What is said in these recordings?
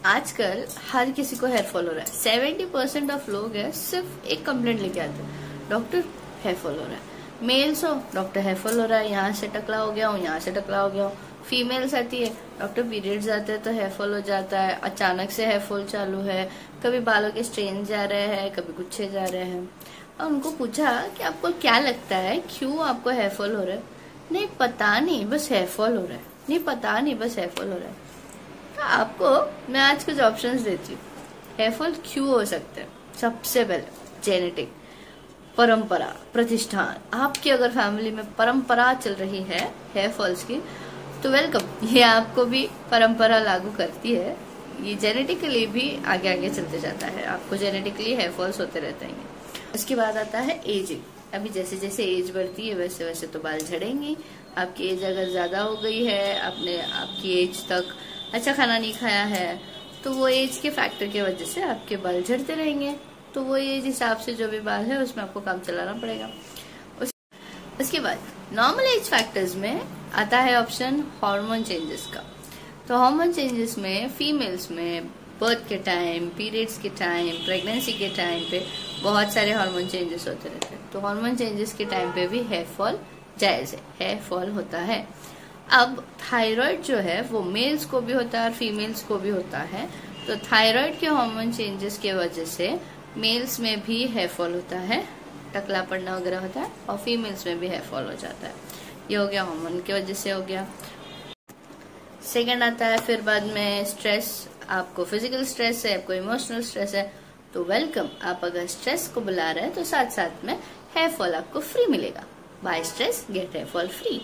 आजकल हर किसी को हेयर फॉल हो रहा है। 70% ऑफ लोग है सिर्फ एक कंप्लेंट लेके आते हैं, डॉक्टर हेयर फॉल हो रहा है। मेल्स हो, डॉक्टर हेयर फॉल हो रहा है, यहाँ से टकला हो गया हूँ, यहाँ से टकला हो गया हूँ। फीमेल्स आती है, डॉक्टर पीरियड्स आते हैं तो हेयर फॉल हो जाता है, अचानक से हेयर फॉल चालू है, कभी बालों के स्ट्रेन जा रहे हैं, कभी गुच्छे जा रहे हैं। और उनको पूछा कि आपको क्या लगता है क्यों आपको हेयर फॉल हो रहा है? नहीं पता नहीं, बस हेयर फॉल हो रहा है। नहीं पता नहीं, बस हेयर फॉल हो रहा है। तो आपको मैं आज कुछ ऑप्शंस देती हूँ। हेयर फॉल क्यों हो सकते हैं? सबसे पहले जेनेटिक, परंपरा, प्रतिष्ठान। आपकी अगर फैमिली में परंपरा चल रही है हेयर फॉल्स की तो वेलकम, ये आपको भी परंपरा लागू करती है। ये जेनेटिकली भी आगे आगे चलते जाता है, आपको जेनेटिकली हेयर फॉल्स होते रहते हैं। उसके बाद आता है एजिंग। अभी जैसे जैसे एज बढ़ती है वैसे वैसे तो बाल झड़ेंगे। आपकी एज अगर ज्यादा हो गई है, आपने आपकी एज तक अच्छा खाना नहीं खाया है, तो वो एज के फैक्टर की वजह से आपके बाल झड़ते रहेंगे। तो वो एज हिसाब से जो भी बाल है उसमें आपको काम चलाना पड़ेगा। उसके बाद नॉर्मल एज फैक्टर्स में आता है ऑप्शन हार्मोन चेंजेस का। तो हार्मोन चेंजेस में फीमेल्स में बर्थ के टाइम, पीरियड्स के टाइम, प्रेगनेंसी के टाइम पे बहुत सारे हार्मोन चेंजेस होते रहते हैं। तो हार्मोन चेंजेस के टाइम पे भी हेयर फॉल जायज है, हेयर फॉल होता है। अब थायराइड जो है वो मेल्स को भी होता है और फीमेल्स को भी होता है। तो थायराइड के हार्मोन चेंजेस के वजह से मेल्स में भी हेयर फॉल होता है, टकला पड़ना वगैरह होता है, और फीमेल्स में भी हेयर फॉल हो जाता है। ये हो गया हार्मोन की वजह से हो गया। सेकंड आता है फिर बाद में स्ट्रेस। आपको फिजिकल स्ट्रेस है, आपको इमोशनल स्ट्रेस है, तो वेलकम। आप अगर स्ट्रेस को बुला रहे हैं तो साथ साथ में हेयर फॉल आपको फ्री मिलेगा। Bye stress get hair fall free.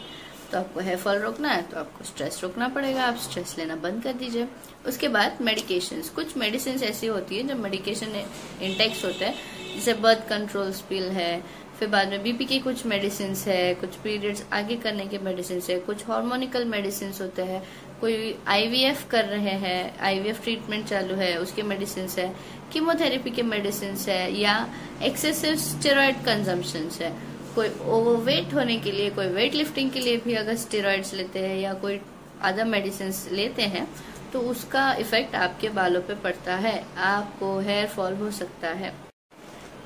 तो आपको हेयर फॉल रोकना है तो आपको स्ट्रेस रोकना पड़ेगा, आप स्ट्रेस लेना बंद कर दीजिए। उसके बाद मेडिकेशंस। कुछ मेडिसिन ऐसी होती है जो मेडिकेशन इंटेक्स होते हैं, जैसे बर्थ कंट्रोल पिल है, फिर बाद में बीपी की कुछ मेडिसिन है, कुछ पीरियड्स आगे करने के मेडिसिन है, कुछ हार्मोनिकल मेडिसिन होते हैं, कोई आईवीएफ कर रहे हैं, आईवीएफ ट्रीटमेंट चालू है उसके मेडिसिन है, कीमोथेरेपी के मेडिसिन है, या एक्सेसिव स्टेरॉइड कंजम्पशन है। कोई ओवरवेट होने के लिए, कोई वेट लिफ्टिंग के लिए भी अगर स्टेरॉइड्स लेते हैं या कोई अदर मेडिसिन लेते हैं तो उसका इफेक्ट आपके बालों पे पड़ता है, आपको हेयर फॉल हो सकता है।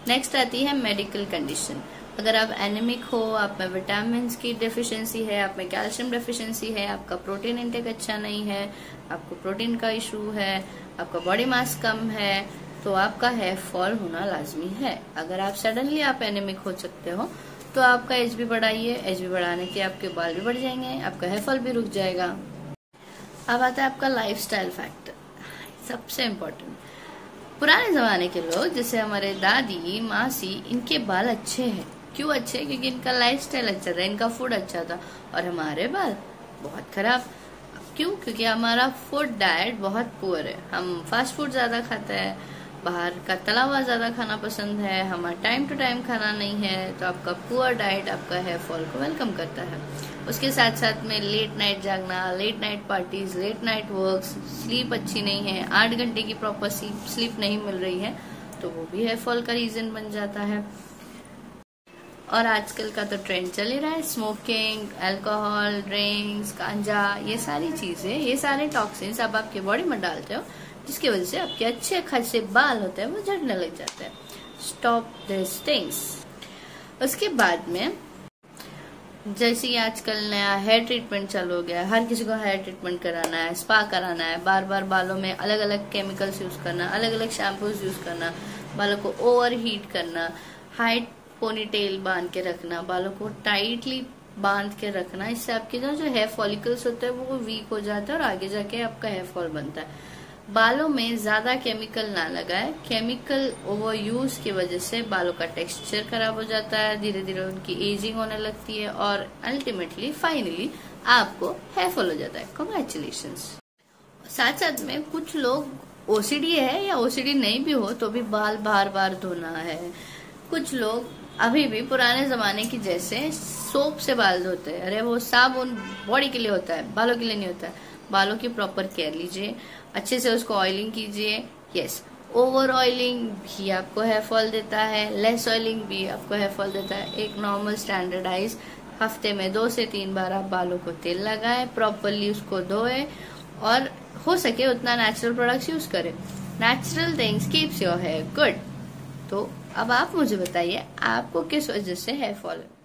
नेक्स्ट आती है मेडिकल कंडीशन। अगर आप एनीमिक हो, आप में विटामिन की डेफिशिएंसी है, आप में कैल्शियम डेफिशिएंसी है, आपका प्रोटीन इंटेक अच्छा नहीं है, आपको प्रोटीन का इशू है, आपका बॉडी मास कम है, तो आपका हेयर फॉल होना लाजमी है। अगर आप सडनली आप एनीमिक हो सकते हो तो आपका एज भी बढ़ाइए। एज भी बढ़ाने के आपके बाल भी बढ़ जाएंगे, आपका हेयर फॉल भी रुक जाएगा। अब आता है आपका लाइफस्टाइल फैक्टर, सबसे इम्पोर्टेंट। पुराने जमाने के लोग जैसे हमारे दादी, मासी, इनके बाल अच्छे हैं। क्यों अच्छे? क्योंकि इनका लाइफस्टाइल अच्छा था, इनका फूड अच्छा था। और हमारे बाल बहुत खराब। क्यों? क्योंकि हमारा फूड डाइट बहुत पुअर है। हम फास्ट फूड ज्यादा खाते हैं, बाहर का तला हुआ ज्यादा खाना पसंद है, हमारा टाइम टू टाइम खाना नहीं है। तो आपका पुअर डाइट आपका हेयर फॉल को वेलकम करता है। उसके साथ साथ में लेट नाइट जागना, late night parties, late night works, sleep अच्छी नहीं है, 8 घंटे की प्रॉपर स्लीप नहीं मिल रही है, तो वो भी हेयर फॉल का रीजन बन जाता है। और आजकल का तो ट्रेंड चल ही रहा है, स्मोकिंग, अल्कोहल, ड्रिंक्स, गांजा, ये सारी चीजें, ये सारे टॉक्सिन्स आप आपके बॉडी में डालते हो, जिसकी वजह से आपके अच्छे खासे बाल होते हैं वो झड़ने लग जाते हैं। Stop this things. उसके बाद में जैसे आजकल नया हेयर ट्रीटमेंट चालू हो गया है, हर किसी को हेयर ट्रीटमेंट कराना है, स्पा कराना है, बार बार बालों में अलग अलग केमिकल्स यूज करना, अलग अलग शैम्पूज यूज करना, बालों को ओवर हीट करना, हाइट पोनीटेल बांध के रखना, बालों को टाइटली बांध के रखना। इससे आपके जो हेयर फॉलिकल्स होते हैं वो वीक हो जाते हैं और आगे जाके आपका हेयर फॉल बनता है। बालों में ज्यादा केमिकल ना लगाए। केमिकल ओवर यूज की वजह से बालों का टेक्सचर खराब हो जाता है, धीरे धीरे उनकी एजिंग होने लगती है और अल्टीमेटली फाइनली आपको हेयर फॉल हो जाता है। कांग्रेचुलेशंस। साथ साथ में कुछ लोग ओसीडी है या ओसीडी नहीं भी हो तो भी बाल बार बार धोना है। कुछ लोग अभी भी पुराने जमाने की जैसे सोप से बाल धोते हैं। अरे वो साबुन बॉडी के लिए होता है, बालों के लिए नहीं होता है। बालों की प्रॉपर केयर लीजिए, अच्छे से उसको ऑयलिंग कीजिए। यस, ओवर ऑयलिंग भी आपको हेयर फॉल देता है, लेस ऑयलिंग भी आपको हेयर फॉल देता है। एक नॉर्मल स्टैंडर्डाइज हफ्ते में 2 से 3 बार आप बालों को तेल लगाएं, प्रॉपरली उसको धोएं और हो सके उतना नेचुरल प्रोडक्ट्स यूज करें। Natural things keeps your hair good. तो अब आप मुझे बताइए आपको किस वजह से हेयर फॉल है।